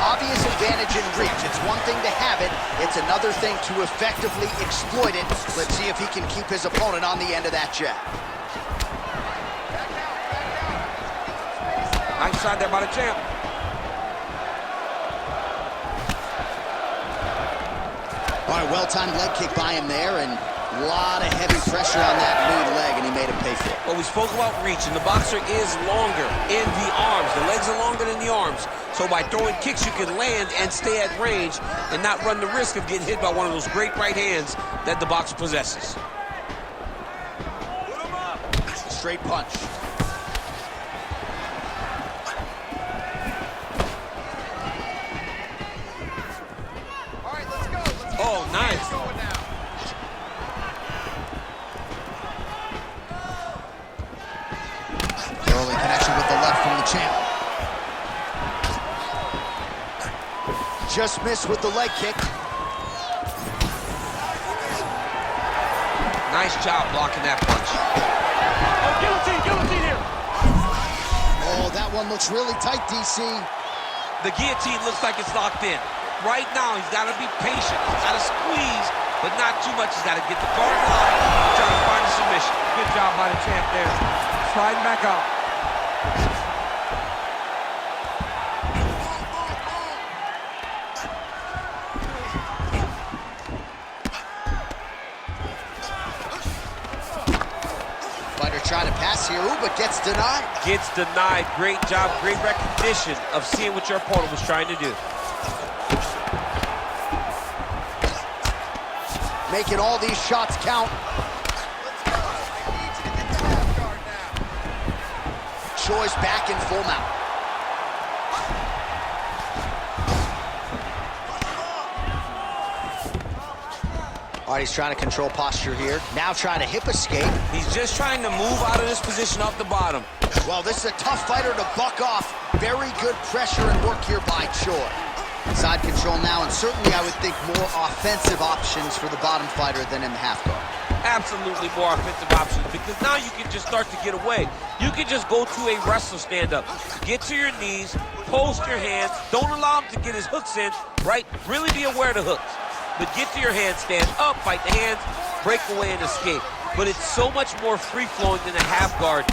obvious advantage in reach. It's one thing to have it, it's another thing to effectively exploit it. Let's see if he can keep his opponent on the end of that jab. Nice shot there by the champ. All right, well-timed leg kick by him there, and a lot of heavy pressure on that lead leg, and he made him pay for it. Well, we spoke about reach, and the boxer is longer in the arms. The legs are longer than the arms. So by throwing kicks, you can land and stay at range and not run the risk of getting hit by one of those great right hands that the boxer possesses. Straight punch. Oh, nice. Early connection with the left from the champ. Just missed with the leg kick. Nice job blocking that punch. Oh, guillotine here. Oh, that one looks really tight, DC. The guillotine looks like it's locked in. Right now, he's got to be patient. He's got to squeeze, but not too much. He's got to get the guard line, try to find a submission. Good job by the champ there. Sliding back up. Fighter trying to pass here, ooh, but gets denied. Gets denied. Great job, great recognition of seeing what your opponent was trying to do. Making all these shots count. Choi's back in full mount. All right, he's trying to control posture here. Now trying to hip escape. He's just trying to move out of this position off the bottom. Well, this is a tough fighter to buck off. Very good pressure and work here by Choi. Side control now, and certainly I would think more offensive options for the bottom fighter than in the half guard. Absolutely more offensive options, because now you can just start to get away. You can just go to a wrestler stand-up. Get to your knees, post your hands, don't allow him to get his hooks in, right? Really be aware of the hooks. But get to your hands, stand up, fight the hands, break away and escape. But it's so much more free-flowing than a half guard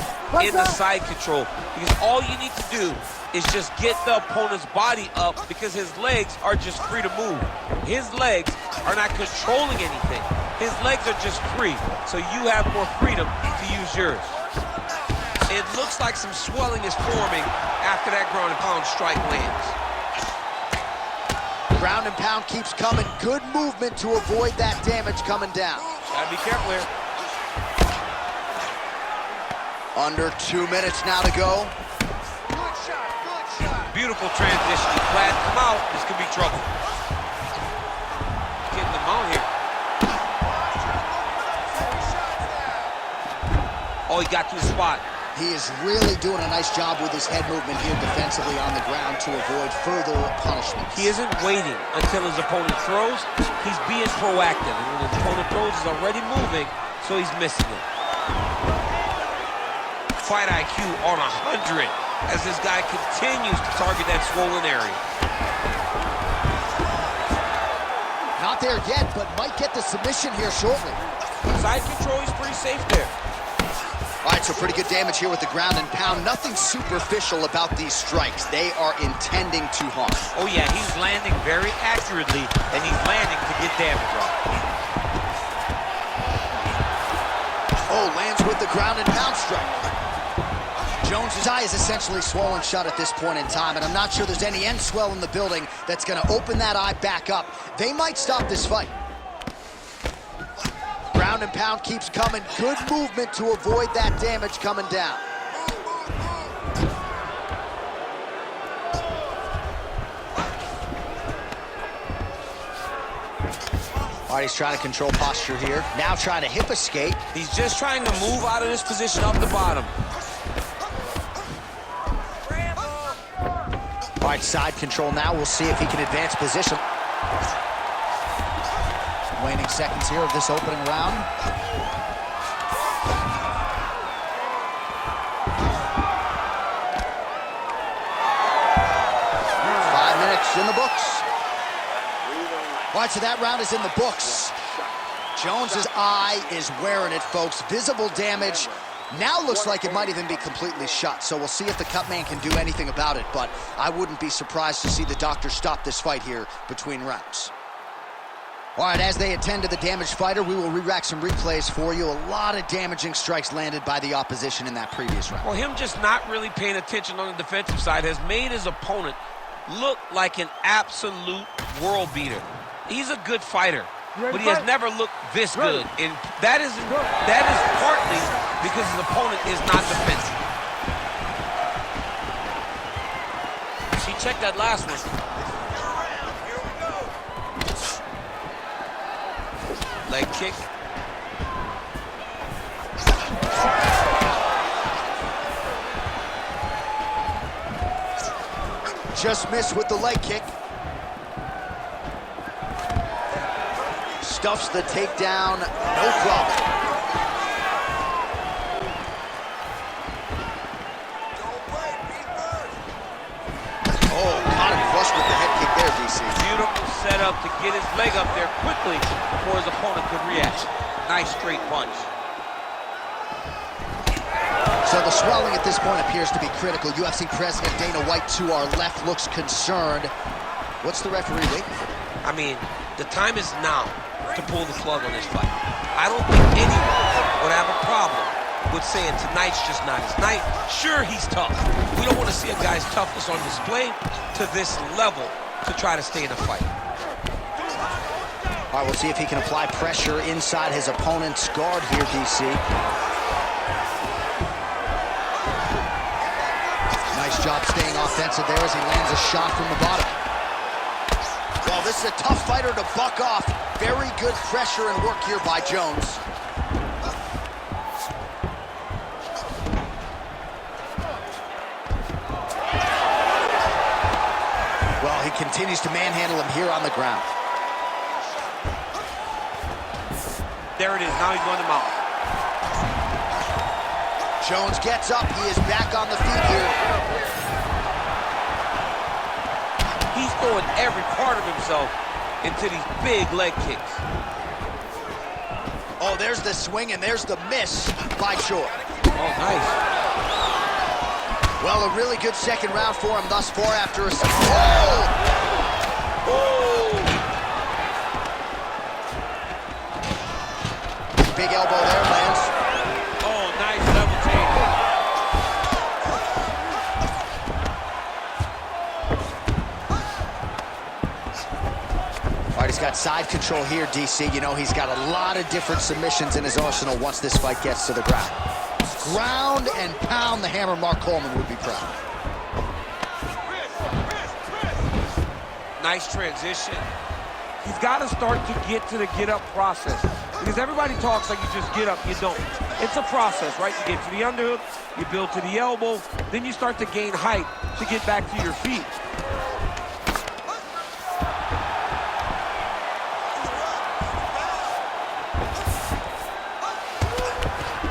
in the side control, because all you need to do is just get the opponent's body up, because his legs are just free to move. His legs are not controlling anything. His legs are just free, so you have more freedom to use yours. It looks like some swelling is forming after that ground and pound strike lands. Ground and pound keeps coming. Good movement to avoid that damage coming down. Gotta be careful here. Under 2 minutes now to go. Beautiful transition. He's glad to come out. This could be trouble. Getting them out here. Oh, he got to the spot. He is really doing a nice job with his head movement here defensively on the ground to avoid further punishment. He isn't waiting until his opponent throws. He's being proactive. And when his opponent throws, he's already moving, so he's missing it. Fight IQ on 100 as this guy continues to target that swollen area. Not there yet, but might get the submission here shortly. Side control, he's pretty safe there. All right, so pretty good damage here with the ground and pound. Nothing superficial about these strikes. They are intending to harm. Oh yeah, he's landing very accurately, and he's landing to get damage off. Oh, lands with the ground and pound strike. Jones's eye is essentially swollen shut at this point in time, and I'm not sure there's any end swell in the building that's going to open that eye back up. They might stop this fight. Ground and pound keeps coming. Good movement to avoid that damage coming down. All right, he's trying to control posture here. Now trying to hip escape. He's just trying to move out of this position off the bottom. All right, side control now. We'll see if he can advance position. Waning seconds here of this opening round. 5 minutes. in the books. All right, so that round is in the books. Jones's eye is wearing it, folks. Visible damage. Now looks like it might even be completely shut, so we'll see if the cut man can do anything about it, but I wouldn't be surprised to see the doctor stop this fight here between rounds. All right, as they attend to the damaged fighter, we will re-rack some replays for you. A lot of damaging strikes landed by the opposition in that previous round. Well, him just not really paying attention on the defensive side has made his opponent look like an absolute world beater. He's a good fighter, but he has never looked this good. And that is partly because his opponent is not defensive. See, check that last one. Leg kick. Just missed with the leg kick. Stuffs the takedown, no problem. Oh, caught him flush with the head kick there, DC. Beautiful setup to get his leg up there quickly before his opponent could react. Nice straight punch. So the swelling at this point appears to be critical. UFC President Dana White to our left looks concerned. What's the referee waiting for? I mean, the time is now to pull the plug on this fight. I don't think anyone would have a problem with saying tonight's just not his night. Sure, he's tough. We don't want to see a guy's toughness on display to this level to try to stay in a fight. All right, we'll see if he can apply pressure inside his opponent's guard here, DC. Nice job staying offensive there as he lands a shot from the bottom. Well, this is a tough fighter to buck off. Very good pressure and work here by Jones. Well, he continues to manhandle him here on the ground. There it is. Now he's going to mount. Jones gets up. He is back on the feet here. He's throwing every part of himself into these big leg kicks. Oh, there's the swing and there's the miss by Shore. Oh, nice. Well, a really good second round for him thus far after a... Oh! Oh! Big elbow there, lands. Oh, nice double take. All right, he's got side control here, DC. You know, he's got a lot of different submissions in his arsenal once this fight gets to the ground. Ground and pound the hammer. Mark Coleman would be proud. Nice transition. He's got to start to get to the get-up process. Because everybody talks like you just get up, you don't. It's a process, right? You get to the underhook, you build to the elbow, then you start to gain height to get back to your feet.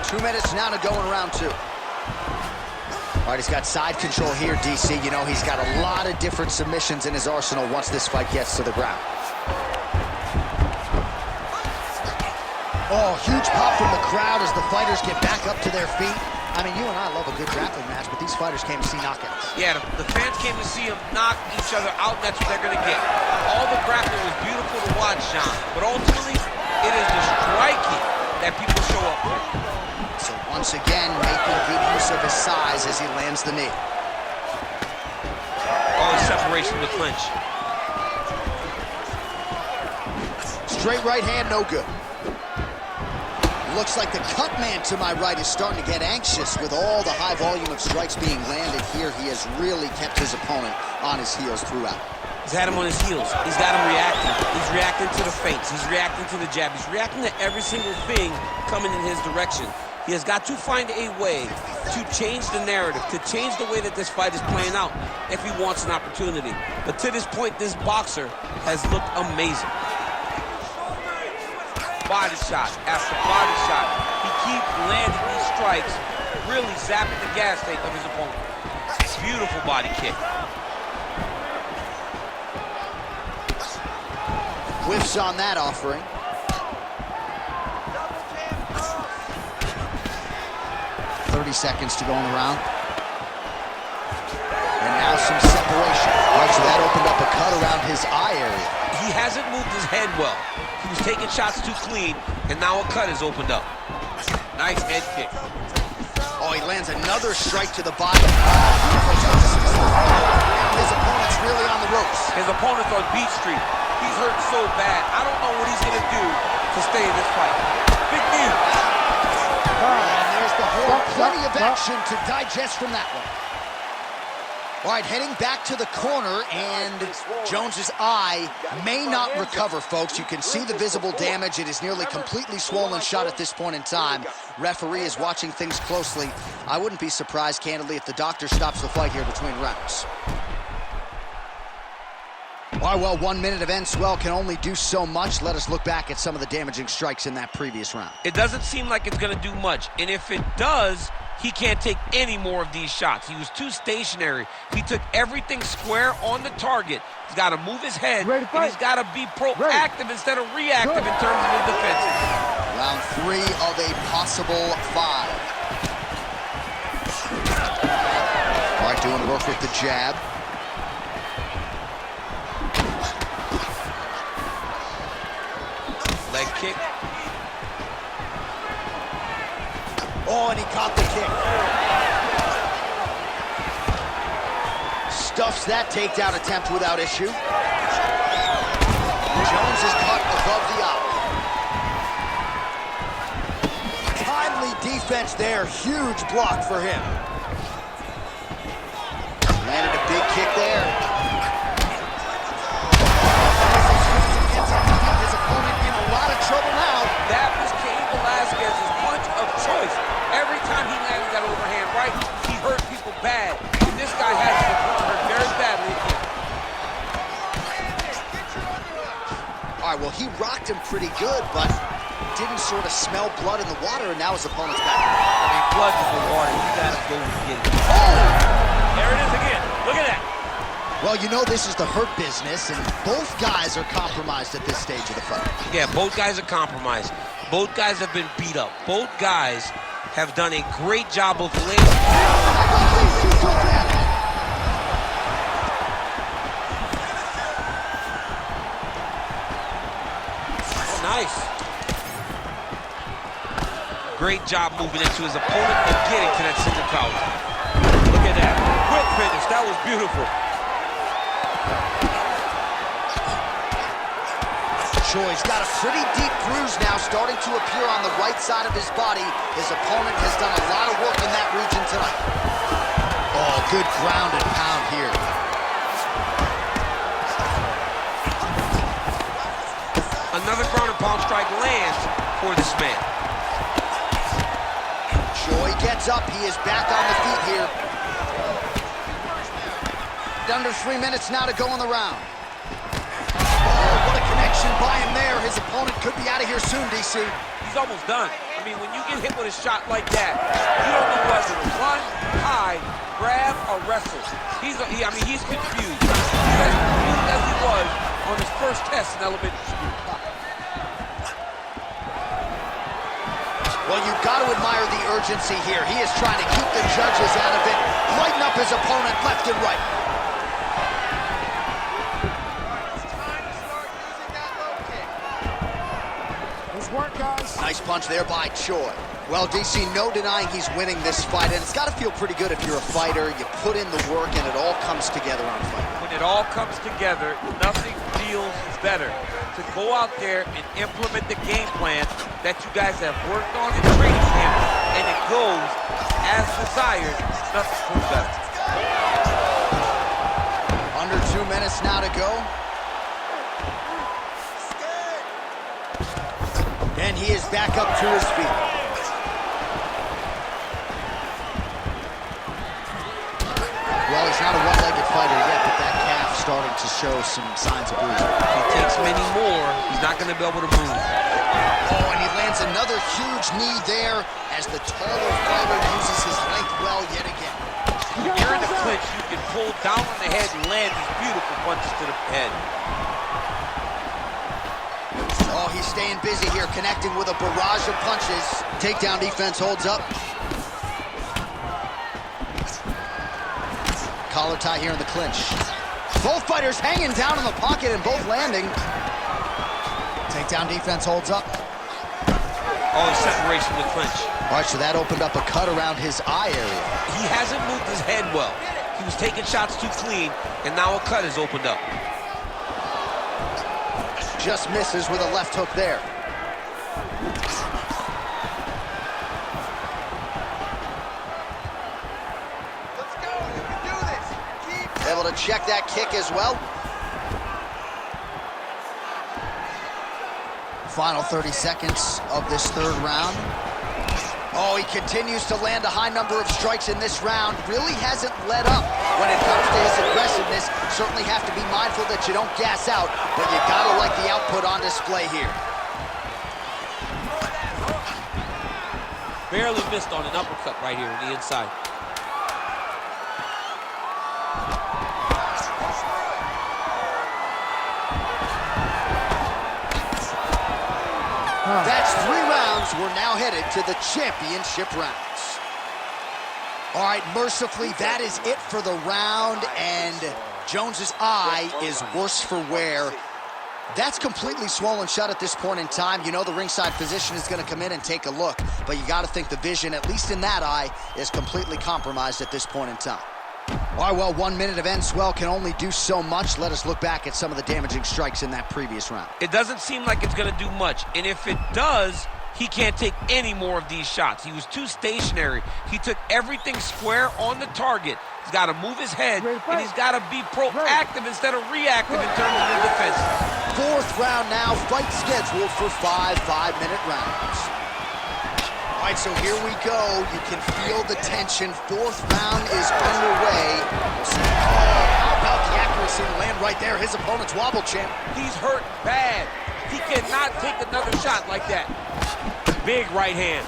Two minutes now to go in round two. All right, he's got side control here, DC. You know, he's got a lot of different submissions in his arsenal once this fight gets to the ground. Oh, huge pop from the crowd as the fighters get back up to their feet. I mean, you and I love a good grappling match, but these fighters came to see knockouts. Yeah, the fans came to see them knock each other out, and that's what they're going to get. All the grappling was beautiful to watch, John, but ultimately, it is the striking that people show up for. So once again, making good use of his size as he lands the knee. Oh, separation with clinch. Straight right hand, no good. Looks like the cut man to my right is starting to get anxious with all the high volume of strikes being landed here. He has really kept his opponent on his heels throughout. He's had him on his heels. He's got him reacting. He's reacting to the feints. He's reacting to the jab. He's reacting to every single thing coming in his direction. He has got to find a way to change the narrative, to change the way that this fight is playing out if he wants an opportunity. But to this point, this boxer has looked amazing. Body shot after body shot. He keeps landing these strikes, really zapping the gas tank of his opponent. Beautiful body kick. Whiffs on that offering. 30 seconds to go in the round. And now some separation. All right, so that opened up a cut around his eye area. He hasn't moved his head well. He was taking shots too clean, and now a cut is opened up. Nice head kick. Oh, he lands another strike to the body. And his opponent's really on the ropes. His opponent's on Beat Street. He's hurt so bad. I don't know what he's going to do to stay in this fight. Big knee. And there's the hold. Plenty of action to digest from that one. All right, heading back to the corner, and Jones's eye may not recover, folks. You can see the visible damage. It is nearly completely swollen shut at this point in time. Referee is watching things closely. I wouldn't be surprised, candidly, if the doctor stops the fight here between rounds. All right, well, 1 minute of end swell can only do so much. Let us look back at some of the damaging strikes in that previous round. It doesn't seem like it's going to do much, and if it does, he can't take any more of these shots. He was too stationary. He took everything square on the target. He's got to move his head, and he's got to be proactive instead of reactive in terms of his defense. Round 3 of a possible 5. All right, doing work with the jab. Leg kick. Oh, and he caught the kick. Stuffs that takedown attempt without issue. Jones is caught above the eye. Timely defense there. Huge block for him. Landed a big kick there. His opponent in a lot of trouble now. That was Cain Velasquez's punch of choice. Every time he landed that overhand right, he hurt people bad. And this guy has his opponent hurt very badly again. All right, well, he rocked him pretty good, but didn't sort of smell blood in the water, and now his opponent's back. I mean, blood's in the water. You gotta go and get it. Oh! There it is again. Look at that. Well, you know this is the hurt business, and both guys are compromised at this stage of the fight. Yeah, both guys are compromised. Both guys have been beat up. Both guys have done a great job of landing. Oh, nice. Great job moving into his opponent and getting to that single collar. Look at that. Quick finish. That was beautiful. Choi's got a pretty deep bruise now starting to appear on the right side of his body. His opponent has done a lot of work in that region tonight. Oh, good ground and pound here. Another ground and pound strike lands for this man. Choi gets up. He is back on the feet here. Under 3 minutes now to go in the round. By him there, his opponent could be out of here soon, DC. He's almost done. I mean, when you get hit with a shot like that, you don't know whether to run, hide, grab, or wrestle. He's confused. He's as confused as he was on his first test in elementary school. Well, you've got to admire the urgency here. He is trying to keep the judges out of it, lighten up his opponent left and right. Work, guys. Nice punch there by Choi. Well, DC, no denying he's winning this fight, and it's got to feel pretty good if you're a fighter. You put in the work, and it all comes together on fight. When it all comes together, nothing feels better to go out there and implement the game plan that you guys have worked on in training camp, and it goes as desired. Nothing feels better. Under 2 minutes now to go. And he is back up to his feet. Well, he's not a one-legged fighter yet, but that calf starting to show some signs of bruising. If he takes many more, he's not going to be able to move. Oh, and he lands another huge knee there as the taller fighter uses his length well yet again. When you're in the clinch, you can pull down on the head and land these beautiful punches to the head. Oh, he's staying busy here, connecting with a barrage of punches. Takedown defense holds up. Collar tie here in the clinch. Both fighters hanging down in the pocket and both landing. Takedown defense holds up. Oh, he separates from the clinch. All right, so that opened up a cut around his eye area. He hasn't moved his head well. He was taking shots too clean, and now a cut has opened up. Just misses with a left hook there. Let's go, you can do this. Keep Able to check that kick as well. Final 30 seconds of this third round. Oh, he continues to land a high number of strikes in this round. Really hasn't let up when it comes to his aggressiveness. Certainly have to be mindful that you don't gas out, but you gotta like the output on display here. Barely missed on an uppercut right here on the inside. That's 3 rounds. We're now headed to the championship rounds. All right, mercifully, that is it for the round, and Jones's eye is worse for wear. That's completely swollen shut at this point in time. You know the ringside physician is going to come in and take a look, but you got to think the vision, at least in that eye, is completely compromised at this point in time. All right, well, 1 minute of end swell can only do so much. Let us look back at some of the damaging strikes in that previous round. It doesn't seem like it's going to do much, and if it does, he can't take any more of these shots. He was too stationary. He took everything square on the target. He's got to move his head, and he's got to be proactive instead of reactive in terms of the defense. 4th round now, fight scheduled for 5 5-minute rounds. All right, so here we go. You can feel the tension. 4th round is underway. We'll see. Oh, how about the accuracy to land right there? His opponent's wobble champ. He's hurt bad. He cannot take another shot like that. Big right hand.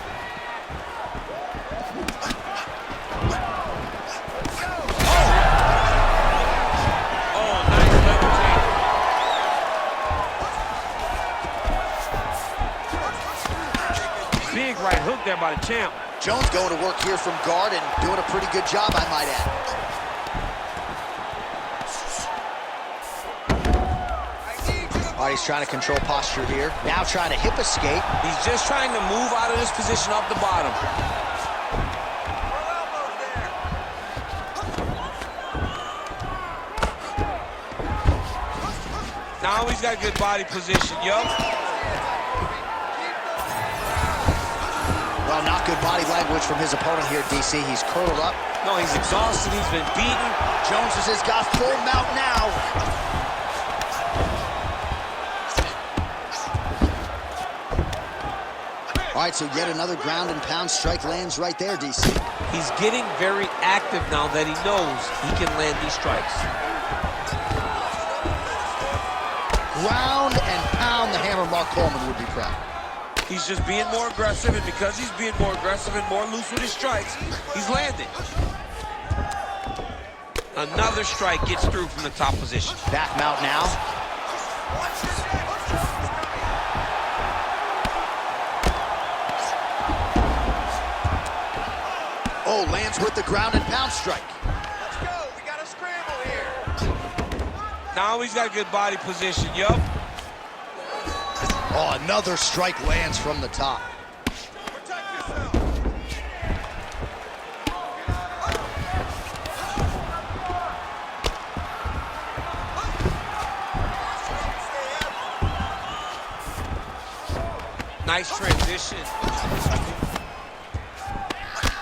Oh, nice level change. Big right hook there by the champ. Jones going to work here from guard and doing a pretty good job, I might add. All right, he's trying to control posture here. Now trying to hip escape. He's just trying to move out of this position off the bottom. Now he's got good body position, yo. Well, not good body language from his opponent here, DC. He's curled up. No, he's exhausted. He's been beaten. Jones has got full mount now. All right, so yet another ground and pound strike lands right there, DC. He's getting very active now that he knows he can land these strikes. Ground and pound, the hammer Mark Coleman would be proud. He's just being more aggressive, and because he's being more aggressive and more loose with his strikes, he's landing. Another strike gets through from the top position. Back mount now. Oh, lands with the ground and pound strike. Let's go. We got a scramble here. Now he's got a good body position, yup. Oh, another strike lands from the top. Protect yourself. Nice transition.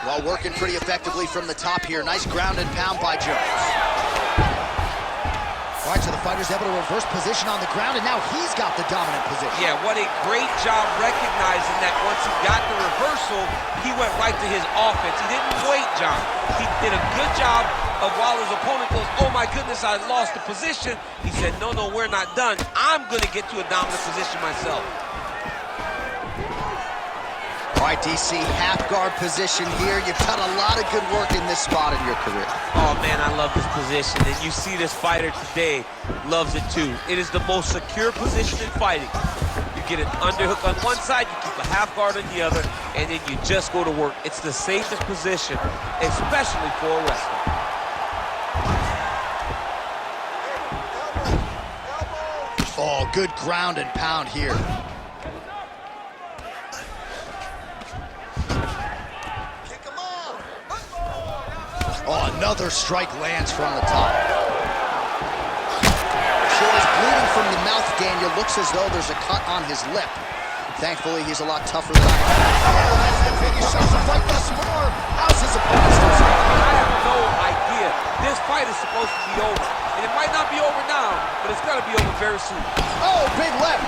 Well, working pretty effectively from the top here. Nice ground and pound by Jones. All right, so the fighter's able to reverse position on the ground, and now he's got the dominant position. Yeah, what a great job recognizing that once he got the reversal, he went right to his offense. He didn't wait, John. He did a good job of while his opponent goes, oh my goodness, I lost the position. He said, no, we're not done. I'm going to get to a dominant position myself. All right, DC, half guard position here. You've done a lot of good work in this spot in your career. Oh, man, I love this position. And you see this fighter today loves it, too. It is the most secure position in fighting. You're get an underhook on one side, you keep a half guard on the other, and then you just go to work. It's the safest position, especially for a wrestler. Oh, good ground and pound here. Oh, another strike lands from the top. Short is bleeding from the mouth, Daniel. Looks as though there's a cut on his lip. Thankfully, he's a lot tougher than I am. Oh, that's the biggest shot of the fight thus far. How's his opponent? I have no idea. This fight is supposed to be over. And it might not be over now, but it's got to be over very soon. Oh, big left.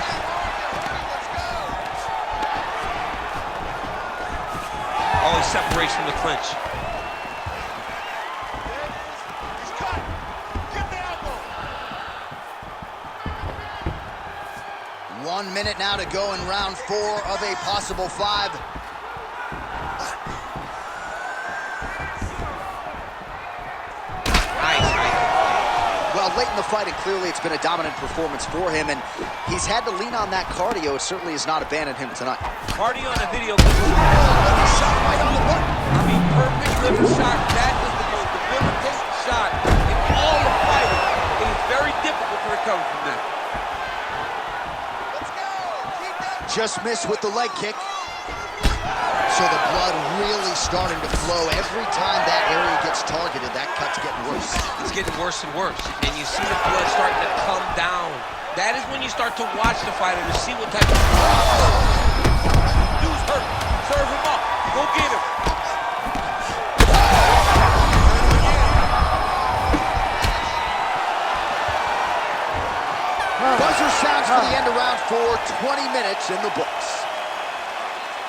Oh, he separates from the clinch. 1 minute now to go in round 4 of a possible 5. Well, late in the fight, and clearly it's been a dominant performance for him, and he's had to lean on that cardio. It certainly has not abandoned him tonight. Cardio on the video. Shot right on the button. I mean, perfect liver shot. That is the most debilitating shot in all of fighting. It is very difficult to recover from that. Just missed with the leg kick. So the blood really starting to flow. Every time that area gets targeted, that cut's getting worse. It's getting worse and worse. And you see the blood starting to come down. That is when you start to watch the fighter to see what type of... Dude's hurt. Serve him up. Go get him. Buzzer sounds for the end of round 4, 20 minutes in the books.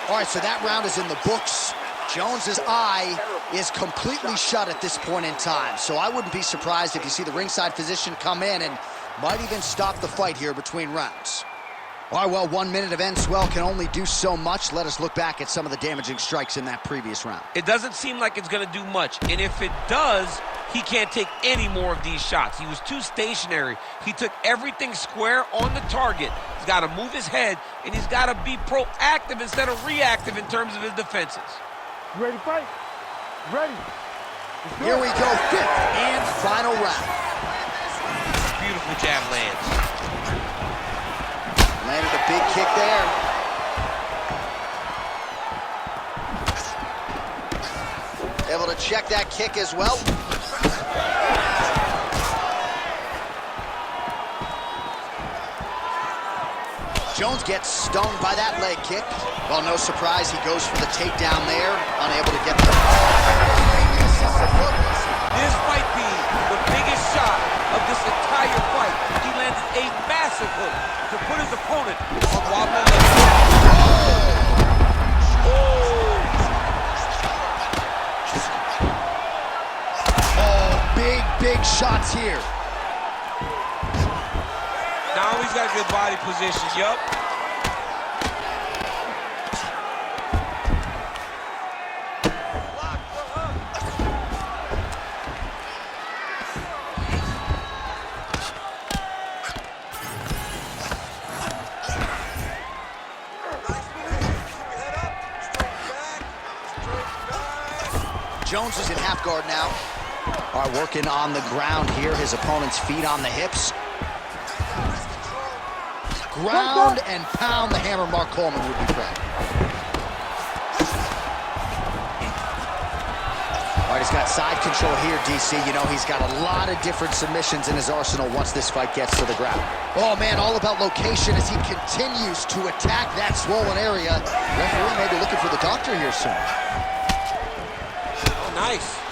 All right, so that round is in the books. Jones's eye is completely shut at this point in time, so I wouldn't be surprised if you see the ringside physician come in and might even stop the fight here between rounds. All right, well, 1 minute of end swell can only do so much. Let us look back at some of the damaging strikes in that previous round. It doesn't seem like it's going to do much, and if it does, he can't take any more of these shots. He was too stationary. He took everything square on the target. He's got to move his head, and he's got to be proactive instead of reactive in terms of his defenses. You ready to fight? Ready. Here we go, 5th and final round. Beautiful jab lands. Landed a big kick there. Able to check that kick as well. Jones gets stung by that leg kick. Well, no surprise, he goes for the takedown there, unable to get the... This might be the biggest shot of this entire fight. He landed a massive hook to put his opponent on wobbling legs. Big shots here. Now he's got good body position, yup. Jones is in half guard now. All right, working on the ground here. His opponent's feet on the hips. Ground and pound the hammer. Mark Coleman would be proud. All right, he's got side control here, DC. You know, he's got a lot of different submissions in his arsenal once this fight gets to the ground. Oh, man, all about location as he continues to attack that swollen area. Referee may be looking for the doctor here soon. Oh, nice.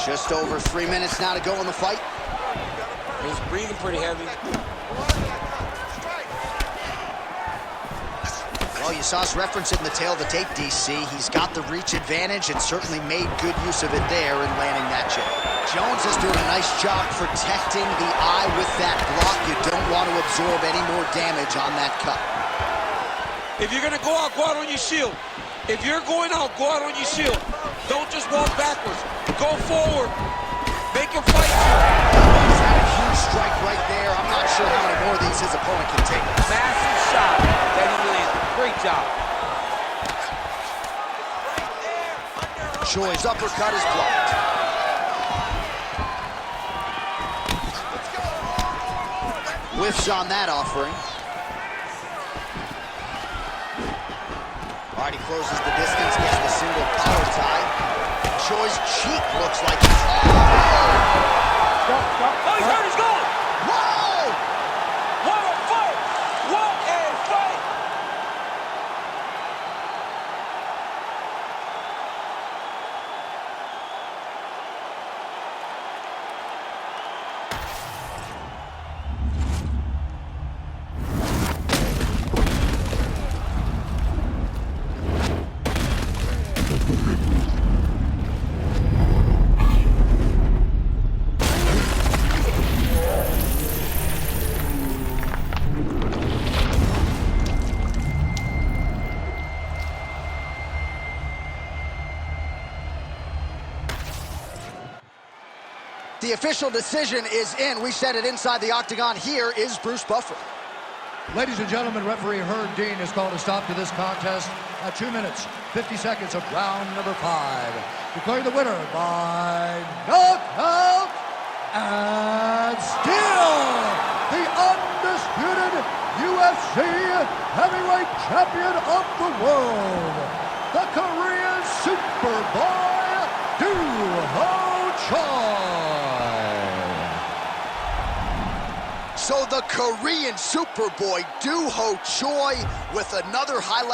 Just over 3 minutes now to go in the fight. He's breathing pretty heavy. Well, you saw us reference it in the tail of the tape, DC. He's got the reach advantage and certainly made good use of it there in landing that jab. Jones is doing a nice job protecting the eye with that block. You don't want to absorb any more damage on that cut. If you're going to go out on your shield. If you're going out, go out on your shield. Don't just walk backwards. Go forward. Make him fight. He's had a huge strike right there. I'm not sure how many more of these his opponent can take. Massive shot that he landed. Great job. Choi's uppercut is blocked. Whiffs on that offering. All right, he closes the distance, gets the single collar tie. Choi's cheek looks like it's... Oh, he's hurt, he's gone. Whoa! What a fight! What a fight! The official decision is in. We said it inside the octagon. Here is Bruce Buffer. Ladies and gentlemen, referee Herb Dean has called a stop to this contest at 2 minutes, 50 seconds of round number 5. Declaring the winner by knockout and still the undisputed UFC heavyweight champion of the world, the Korean Superboy, Do-Ho Choi. So the Korean Superboy Do-Ho Choi with another highlight.